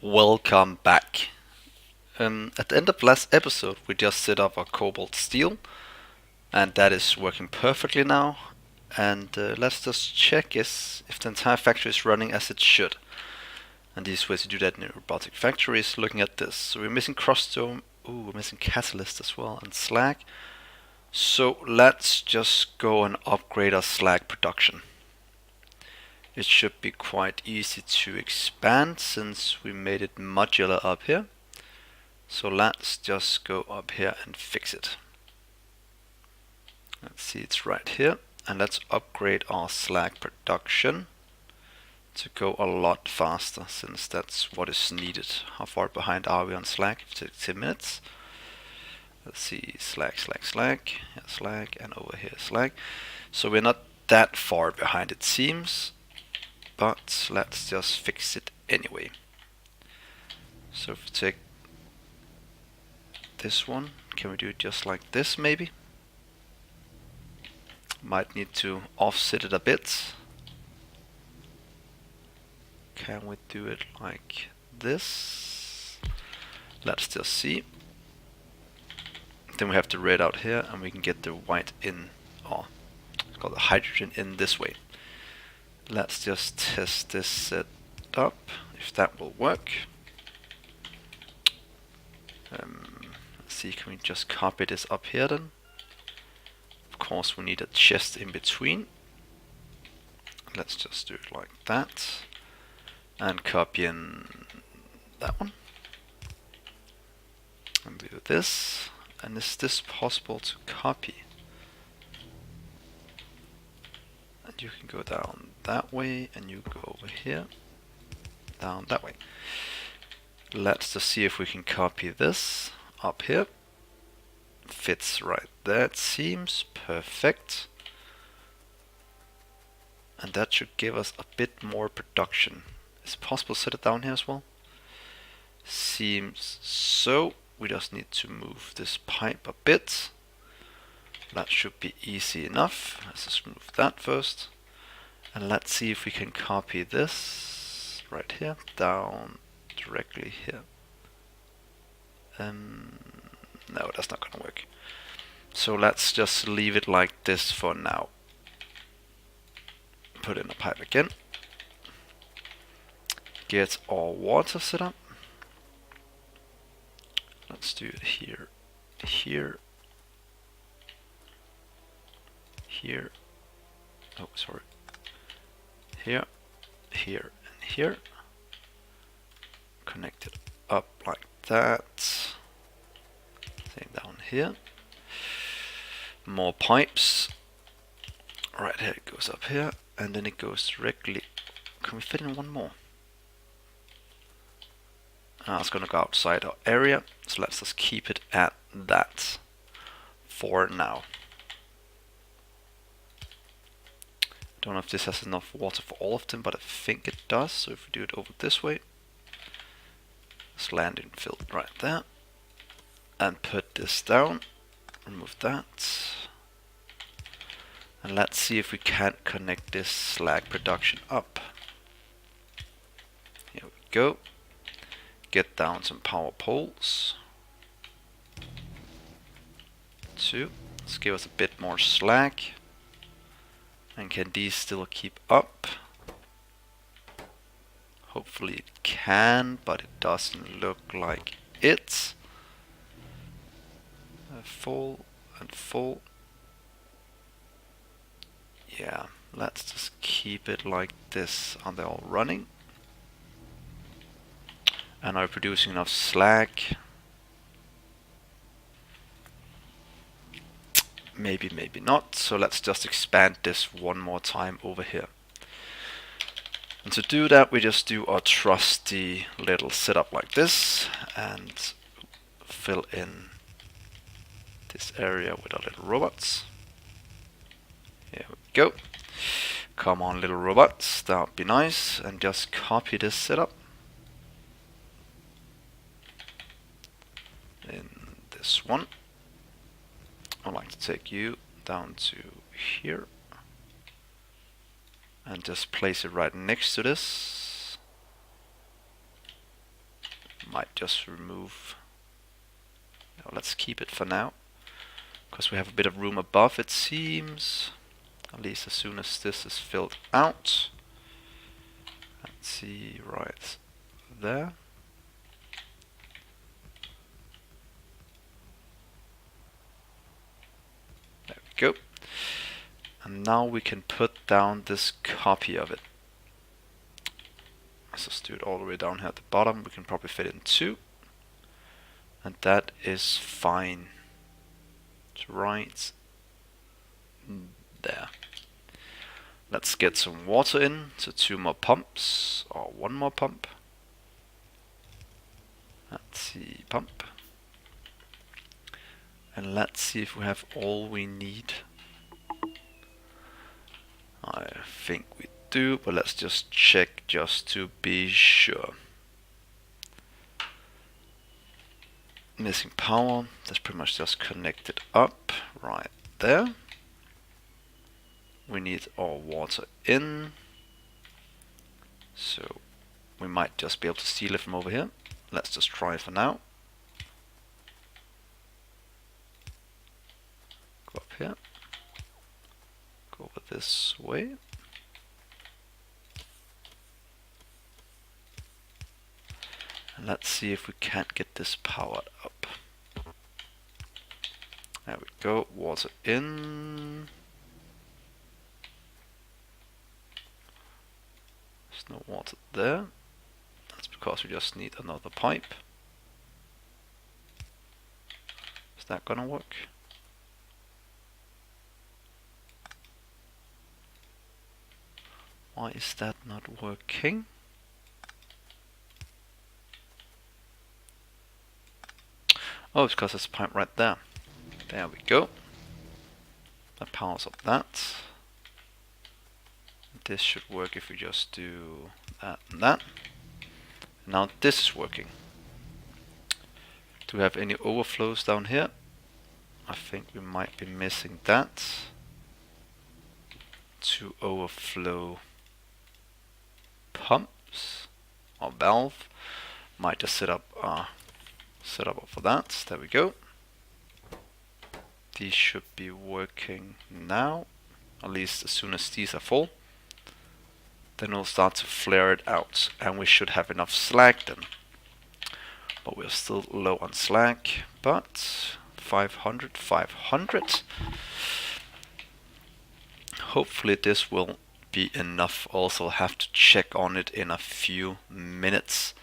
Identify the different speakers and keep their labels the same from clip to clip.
Speaker 1: Welcome back. At the end of last episode we just set up our cobalt steel and that is working perfectly now, and let's just check if the entire factory is running as it should. And these ways to do that in a robotic factory is looking at this. So we're missing crossdome, we're missing catalyst as well, and slag. So let's just go and upgrade our slag production. It should be quite easy to expand since we made it modular up here. So let's just go up here and fix it. Let's see, it's right here. And let's upgrade our slag production to go a lot faster since that's what is needed. How far behind are we on slag? 10 minutes. Let's see, slag, yeah, slag, and over here slag. So we're not that far behind it seems. But let's just fix it anyway. So if we take this one, can we do it just like this maybe? Might need to offset it a bit. Can we do it like this? Let's just see. Then we have the red out here and we can get the white in, or it's called the hydrogen in this way. Let's just test this setup, if that will work. Let's see, can we just copy this up here then? Of course we need a chest in between. Let's just do it like that. And copy in that one. And do this. And is this possible to copy? And you can go down that way, and you go over here, down that way. Let's just see if we can copy this up here. Fits right there, it seems perfect. And that should give us a bit more production. Is it possible to set it down here as well? Seems so. We just need to move this pipe a bit. That should be easy enough. Let's just move that first. And let's see if we can copy this right here down directly here. No, that's not gonna work. So let's just leave it like this for now. Put in a pipe again. Get our water set up. Let's do it here, here, here. Oh, sorry. Here, here, and here. Connect it up like that. Same down here. More pipes. Right here it goes up here, and then it goes directly. Can we fit in one more? It's gonna go outside our area, so let's just keep it at that for now. Don't know if this has enough water for all of them, but I think it does. So if we do it over this way, let's land and fill it right there, and put this down. Remove that, and let's see if we can't connect this slag production up. Here we go. Get down some power poles. 2. Let's give us a bit more slag. And can these still keep up? Hopefully it can, but it doesn't look like it. Full and full. Yeah, let's just keep it like this. Are they all running? And are producing enough slag? Maybe, maybe not. So let's just expand this one more time over here. And to do that, we just do our trusty little setup like this and fill in this area with our little robots. Here we go. Come on, little robots, that would be nice. And just copy this setup in this one. I'd like to take you down to here and just place it right next to this. Might just remove. No, let's keep it for now, because we have a bit of room above, it seems. At least as soon as this is filled out. Let's see, right there. There we go. And now we can put down this copy of it. Let's just do it all the way down here at the bottom. We can probably fit in 2. And that is fine. It's right there. Let's get some water in. So 2 more pumps, or 1 more pump. Let's see, pump. And let's see if we have all we need. I think we do, but let's just check just to be sure. Missing power, that's pretty much just connected up right there. We need our water in, so we might just be able to steal it from over here. Let's just try it for now. Go up here, go over this way. And let's see if we can't get this powered up. There we go, water in. There's no water there. That's because we just need another pipe. Is that gonna work? Why is that not working? Oh, it's because there's a pipe right there. There we go. That powers up that. This should work if we just do that and that. Now this is working. Do we have any overflows down here? I think we might be missing that. To overflow pumps or valve. Might just set up for that. There we go. These should be working now, at least as soon as these are full. Then we'll start to flare it out, and we should have enough slag then. But we're still low on slag, but 500. Hopefully this will be enough. Also have to check on it in a few minutes.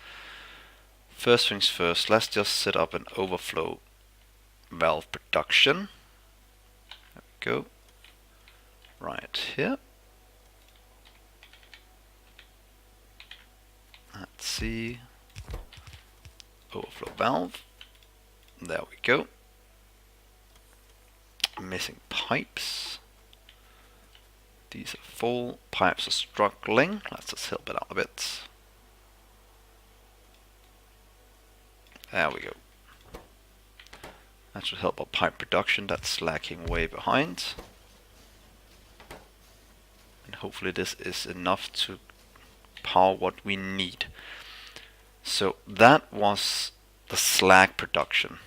Speaker 1: First things first, let's just set up an overflow valve production. There we go. Right here. Let's see. Overflow valve. There we go. Missing pipes. These are full. Pipes are struggling. Let's just help it out a bit. There we go. That should help our pipe production. That's lacking way behind. And hopefully this is enough to power what we need. So that was the slag production.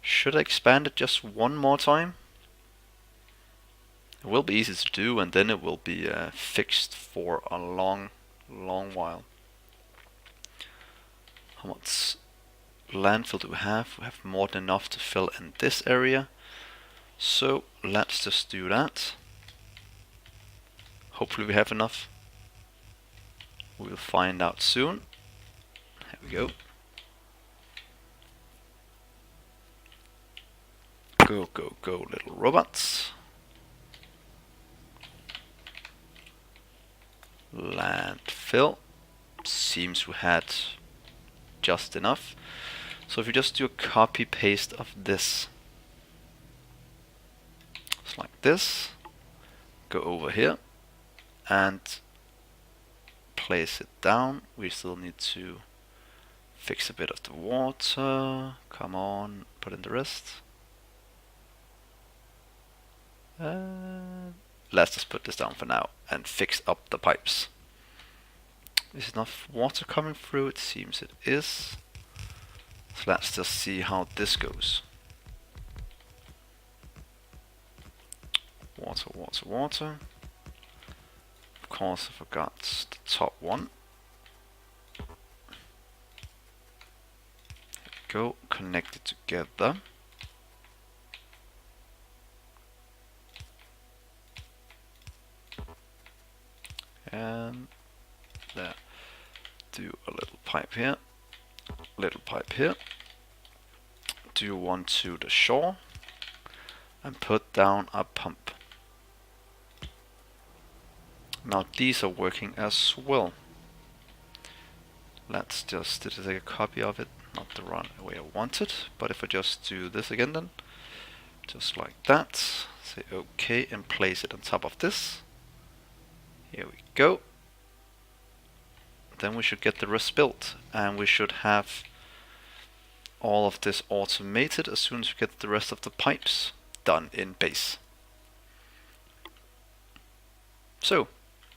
Speaker 1: Should I expand it just one more time? It will be easy to do, and then it will be fixed for a long while. How much landfill do we have? We have more than enough to fill in this area. So let's just do that. Hopefully we have enough. We'll find out soon. There we go. Go, go, go, little robots. Landfill. Seems we had just enough. So if you just do a copy paste of this, just like this, go over here and place it down. We still need to fix a bit of the water. Come on, put in the rest. Let's just put this down for now and fix up the pipes. Is enough water coming through? It seems it is. So let's just see how this goes. Water, water, water. Of course, I forgot the top one. There we go, connect it together. And there. Do a little pipe here, little pipe here. Do one to the shore, and put down a pump. Now these are working as well. Let's just take a copy of it, not the run way I want it, but if I just do this again then, just like that, say OK and place it on top of this. Here we go. Then we should get the rest built, and we should have all of this automated as soon as we get the rest of the pipes done in base. So,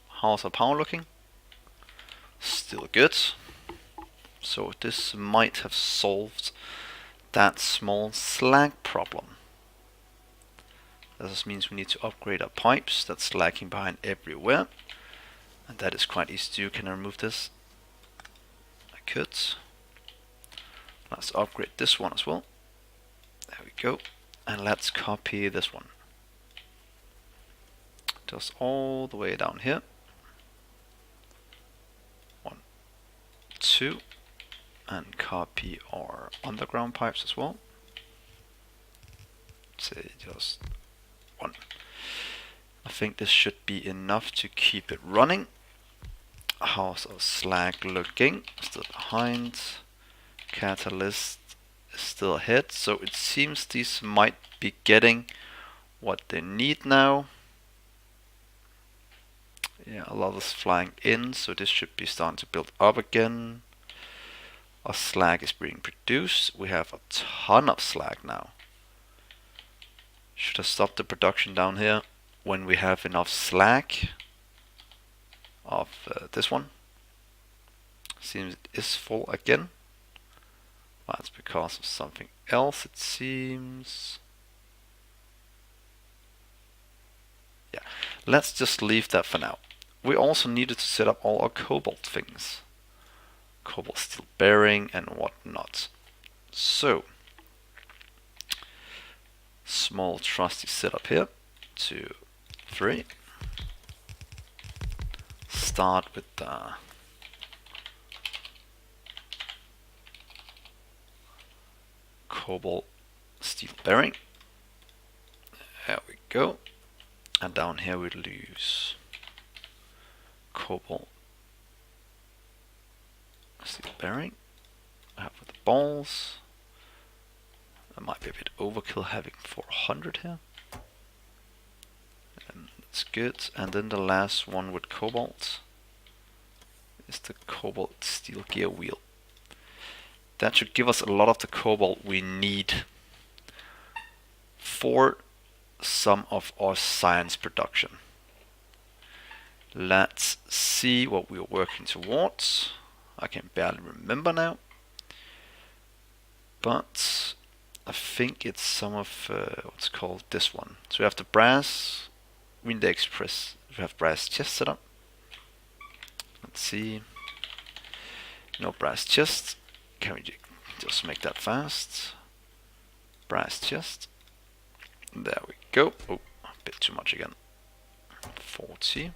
Speaker 1: how's our power looking? Still good. So this might have solved that small slag problem. This means we need to upgrade our pipes. That's lagging behind everywhere. And that is quite easy to do. Can I remove this? I could. Let's upgrade this one as well. There we go. And let's copy this one. Just all the way down here. 1, 2. And copy our underground pipes as well. Say just 1. I think this should be enough to keep it running. How's our slag looking? Still behind. Catalyst is still ahead. So it seems these might be getting what they need now. Yeah, a lot is flying in, so this should be starting to build up again. Our slag is being produced. We have a ton of slag now. Should I stop the production down here when we have enough slag of this one? Seems it is full again. That's because of something else, it seems. Yeah, let's just leave that for now. We also needed to set up all our cobalt things. Cobalt steel bearing and whatnot. So, small trusty setup here. 2, 3. Start with the cobalt steel bearing. There we go. And down here we'll use cobalt steel bearing. I have with the balls. That might be a bit overkill having 400 here. And that's good. And then the last one with cobalt is the cobalt steel gear wheel. That should give us a lot of the cobalt we need for some of our science production. Let's see what we're working towards. I can barely remember now, but I think it's some of what's called this one. So we have the brass window express. We have brass chest set up. Let's see. No brass chest. Can we just make that fast? Brass chest. There we go. Oh, a bit too much again. 40.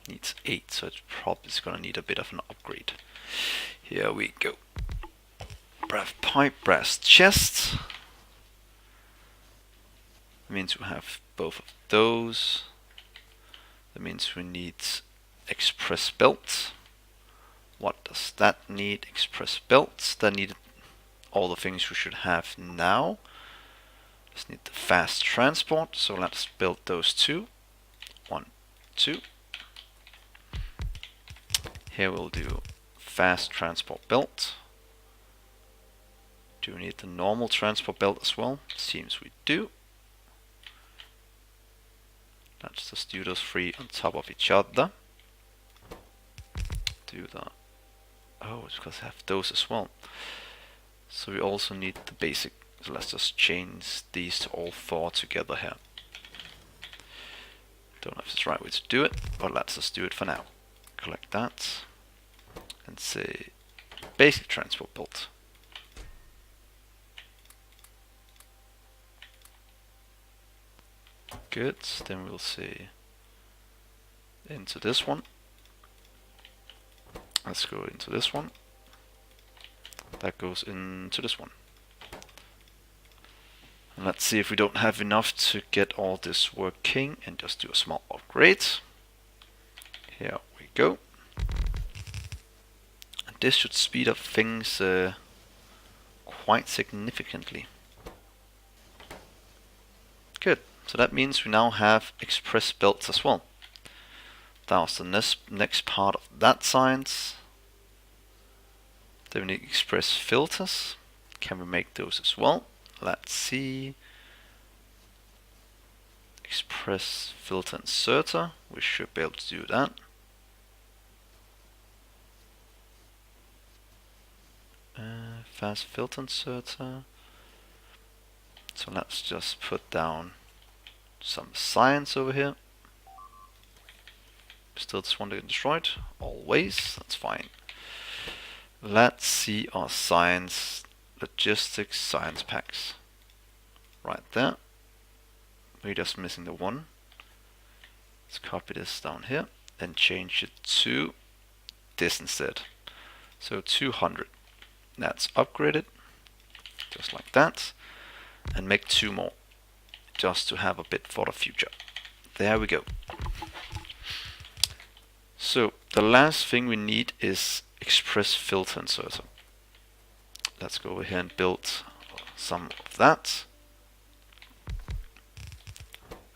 Speaker 1: Needs 8, so it's probably going to need a bit of an upgrade. Here we go. Brass pipe, brass chest. That means we have both of those. That means we need express belt. What does that need? Express belts. That need all the things we should have now. Just need the fast transport, so let's build those two. 1, 2. Here we'll do fast transport belt. Do we need the normal transport belt as well? Seems we do. Let's just do those three on top of each other. Do that. Oh, it's because I have those as well. So we also need the basic. So let's just change these to all four together here. Don't know if it's the right way to do it, but let's just do it for now. Collect that and say basic transport build. Good, then we'll say into this one. Let's go into this one. That goes into this one. And let's see if we don't have enough to get all this working and just do a small upgrade. Here we go. And this should speed up things quite significantly. Good. So that means we now have express builds as well. That was the next part of that science. Then we need express filters. Can we make those as well? Let's see. Express filter inserter. We should be able to do that. Fast filter inserter. So let's just put down some science over here. Still just want to get destroyed. Always. That's fine. Let's see our science, logistics science packs. Right there. We're just missing the one. Let's copy this down here and change it to this instead. So 200. That's upgraded. Just like that. And make 2 more. Just to have a bit for the future. There we go. So the last thing we need is express filter inserter. Let's go over here and build some of that.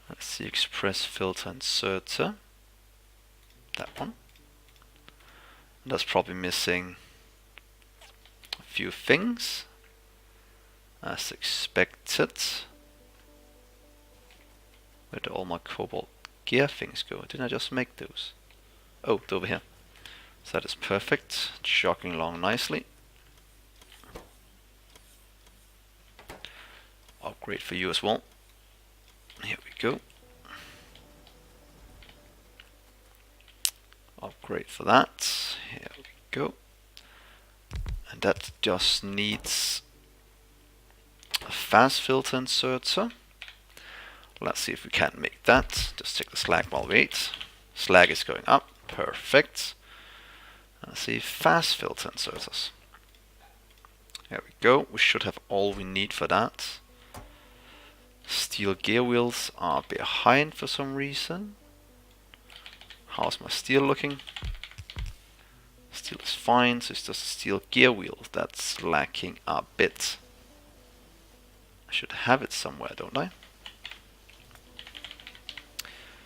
Speaker 1: Let's see, express filter inserter. That one. That's probably missing a few things as expected. Where did all my cobalt gear things go? Didn't I just make those? Oh, they're over here. So that is perfect. Jogging along nicely. Upgrade for you as well. Here we go. Upgrade for that. Here we go. And that just needs a fast filter inserter. Let's see if we can make that. Just check the slag while we wait. Slag is going up. Perfect. Let's see, fast filter inserters. There we go. We should have all we need for that. Steel gear wheels are behind for some reason. How's my steel looking? Steel is fine, so it's just a steel gear wheel that's lacking a bit. I should have it somewhere, don't I?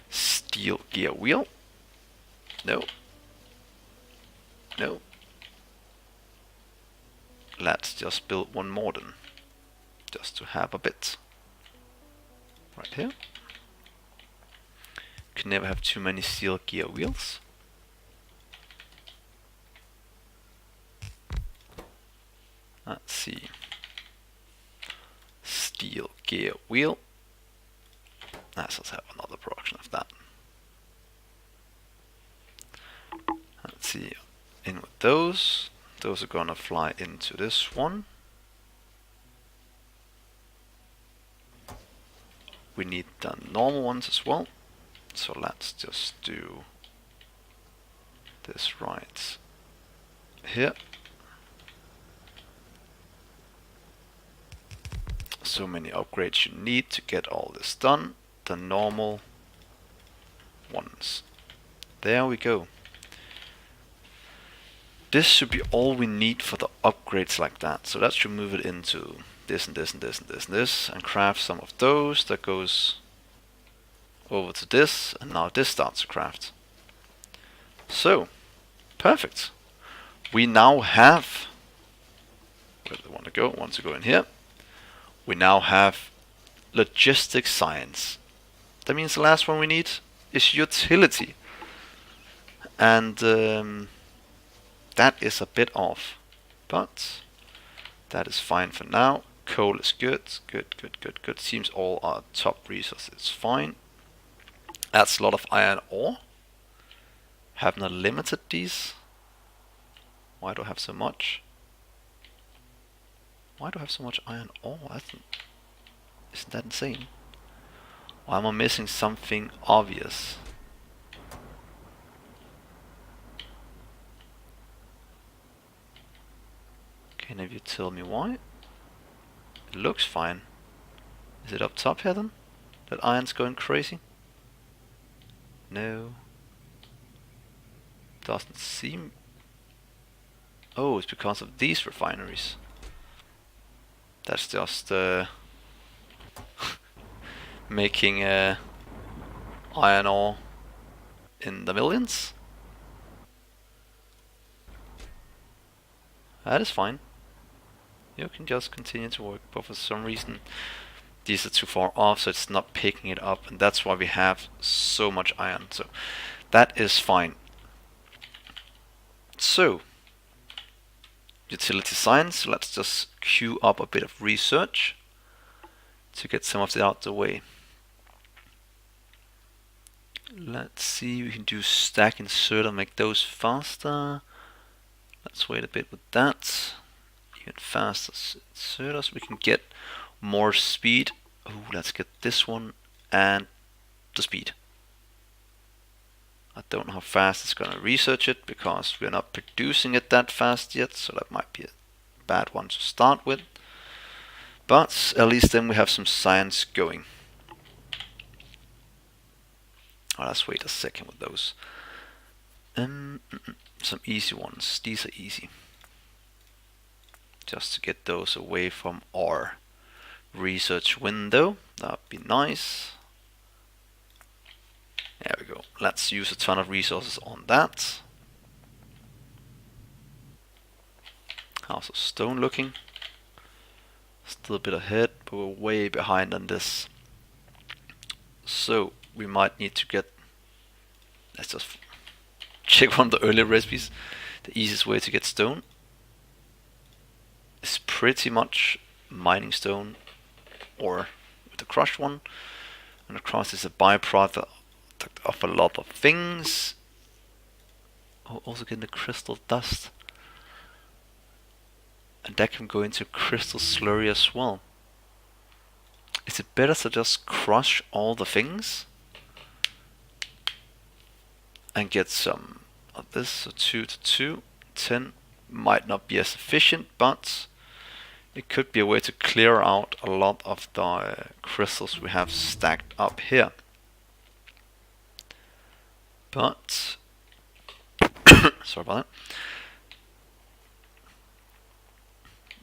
Speaker 1: Steel gear wheel. No. No. Let's just build one more then. Just to have a bit. Right here. Can never have too many steel gear wheels. Let's see. Steel gear wheel. Let's have another production of that. Let's see. In with those. Those are gonna fly into this one. We need the normal ones as well. So let's just do this right here. So many upgrades you need to get all this done. The normal ones. There we go. This should be all we need for the upgrades like that. So that should move it into this and this and this and this and this and craft some of those. That goes over to this, and now this starts to craft. So, perfect. We now have, where do they want to go? Want to go in here. We now have logistics science. that means the last one we need is utility. And that is a bit off, but that is fine for now. Coal is good, good. Seems all our top resources fine. That's a lot of iron ore. Have not limited these. Why do I have so much? Why do I have so much iron ore? Isn't that insane? Why am I missing something obvious? Can you tell me why? It looks fine. Is it up top here then? That iron's going crazy? No. Doesn't seem... Oh, it's because of these refineries. That's just making iron ore in the millions. That is fine. You can just continue to work, but for some reason these are too far off, so it's not picking it up, and that's why we have so much iron. So that is fine. So utility science, let's just queue up a bit of research to get some of it out the way. Let's see, we can do stack insert and make those faster. Let's wait a bit with that. Even faster inserters, we can get more speed. Oh, let's get this one and the speed. I don't know how fast it's gonna research it because we're not producing it that fast yet, so that might be a bad one to start with. But at least then we have some science going. Oh, let's wait a second with those. Some easy ones. These are easy. Just to get those away from our research window. That'd be nice. There we go. Let's use a ton of resources on that. How's the stone looking? Still a bit ahead, but we're way behind on this. So we might need to get... Let's just check one of the earlier recipes. The easiest way to get stone is pretty much mining stone or with the crushed one. And the crushed is a byproduct of a lot of things. Oh, also getting the crystal dust. And that can go into crystal slurry as well. Is it better to just crush all the things and get some of this? So 2 to 2, 10 might not be as efficient, but it could be a way to clear out a lot of the crystals we have stacked up here. But sorry about that.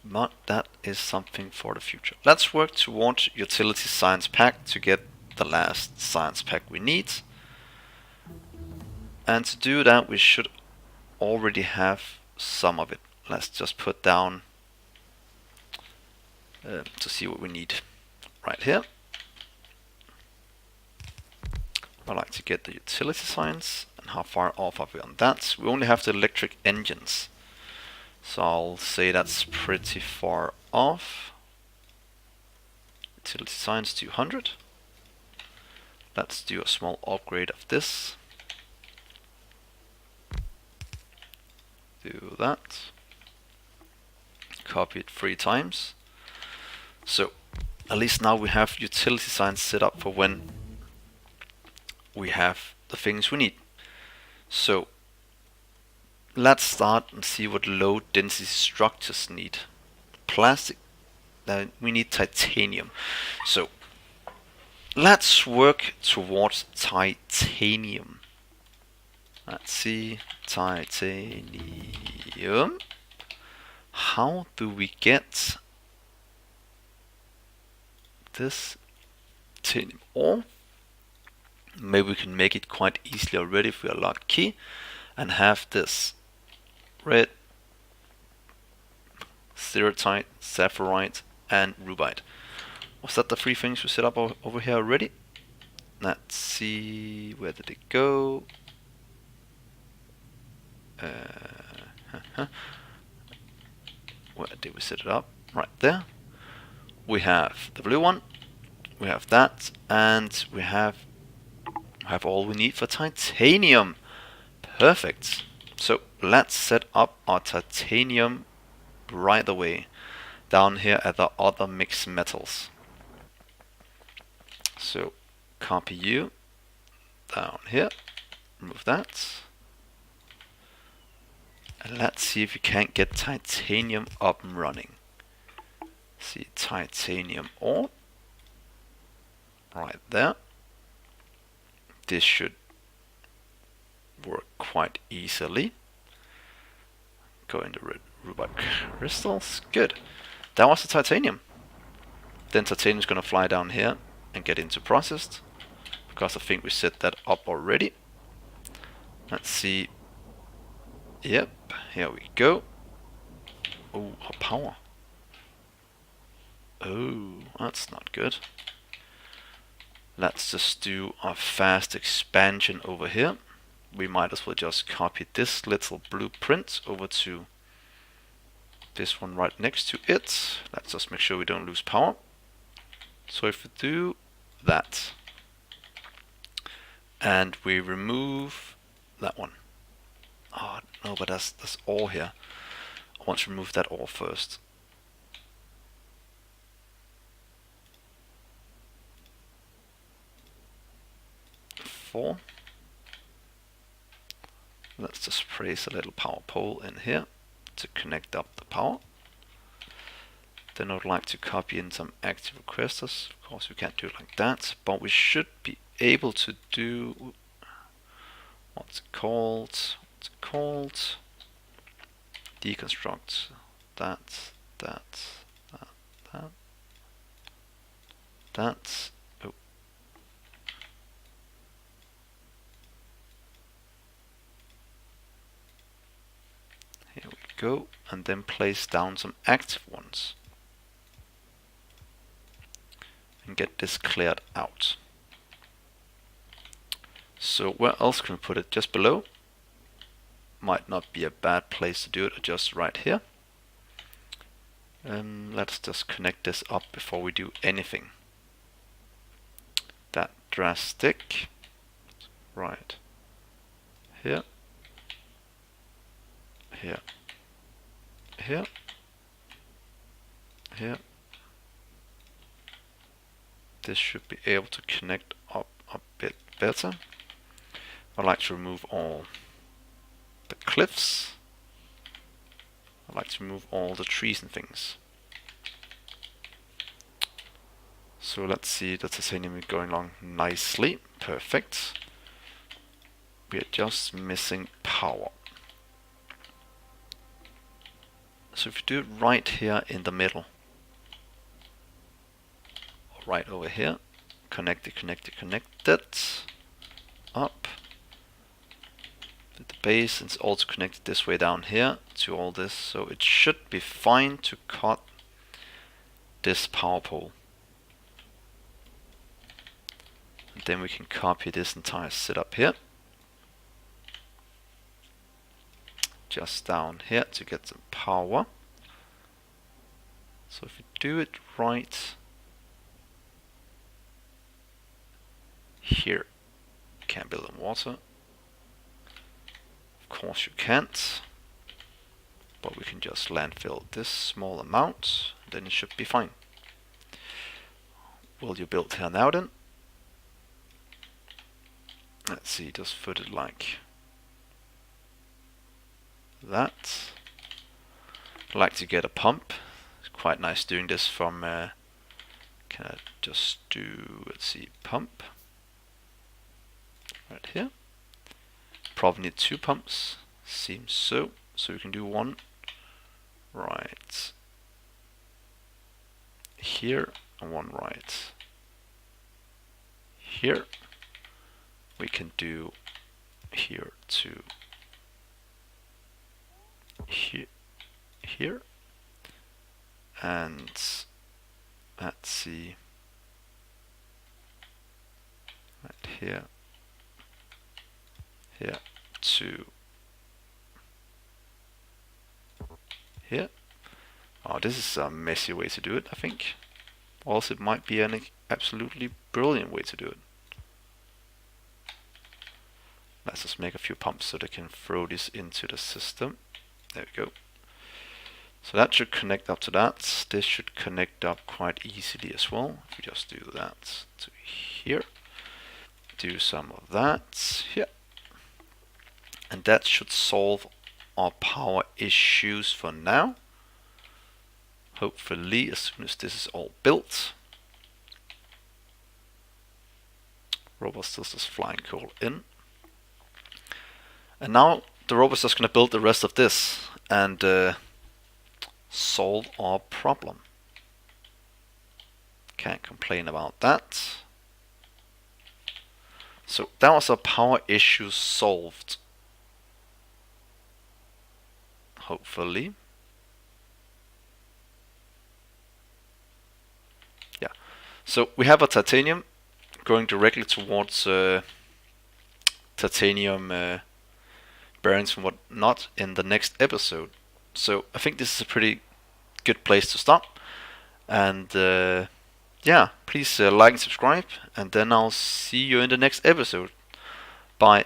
Speaker 1: But that is something for the future. Let's work towards utility science pack to get the last science pack we need. And to do that we should already have some of it. Let's just put down to see what we need right here. I'd like to get the utility science, and how far off are we on that? We only have the electric engines, so I'll say that's pretty far off. Utility science 200. Let's do a small upgrade of this. Do that. Copy it 3 times. So at least now we have utility science set up for when we have the things we need. So let's start and see what low density structures need. Plastic, we need titanium. So let's work towards titanium. Let's see, titanium. How do we get this titanium ore? Maybe we can make it quite easily already if we are lucky, and have this red, ceratite, sapphirite, and rubite. Was that the 3 things we set up over here already? Let's see, where did it go? Where did we set it up? Right there. We have the blue one, we have that, and we have all we need for titanium. Perfect. So let's set up our titanium right away down here at the other mixed metals. So copy you down here, remove that, and let's see if we can't get titanium up and running. See, titanium ore right there. This should work quite easily. Go into robot crystals. Good. That was the titanium. Then titanium is going to fly down here and get into processed, because I think we set that up already. Let's see. Yep, here we go. Oh, our power. Oh, that's not good. Let's just do a fast expansion over here. We might as well just copy this little blueprint over to this one right next to it. Let's just make sure we don't lose power. So if we do that, and we remove that one. Oh no, but that's ore here. I want to remove that ore first. Four. Let's just place a little power pole in here to connect up the power. Then I would like to copy in some active requesters. Of course we can't do it like that, but we should be able to do, what's it called? Deconstruct that. Oh. Here we go, and then place down some active ones. And get this cleared out. So where else can we put it? Just below? Might not be a bad place to do it, just right here. Let's just connect this up before we do anything. That drastic. Right. Here. Here. Here. Here. This should be able to connect up a bit better. I'd like to remove all the cliffs. I'd like to remove all the trees and things. So let's see, the titanium is going along nicely. Perfect. We are just missing power. So if you do it right here in the middle, right over here, connect it, up. The base is also connected this way down here to all this, so it should be fine to cut this power pole. And then we can copy this entire setup here. Just down here to get some power. So if you do it right here, you can't build in water. Of course you can't, but we can just landfill this small amount, then it should be fine. Will you build here now then? Let's see, just put it like that. I'd like to get a pump. It's quite nice doing this from, can I just do, let's see, pump right here. Probably need 2 pumps, seems so. So we can do one right here and one right here. We can do here to here, and let's see, right here, here to here. Oh, this is a messy way to do it, I think. Also, it might be an absolutely brilliant way to do it. Let's just make a few pumps so they can throw this into the system. There we go. So that should connect up to that. This should connect up quite easily as well. If we just do that to here. Do some of that here. And that should solve our power issues for now. Hopefully, as soon as this is all built. Robot still just flying coal in. And now the robot's just going to build the rest of this and solve our problem. Can't complain about that. So that was our power issue solved. Hopefully. Yeah. So we have a titanium going directly towards titanium bearings and whatnot in the next episode. So I think this is a pretty good place to stop. And yeah, please like and subscribe, and then I'll see you in the next episode. Bye.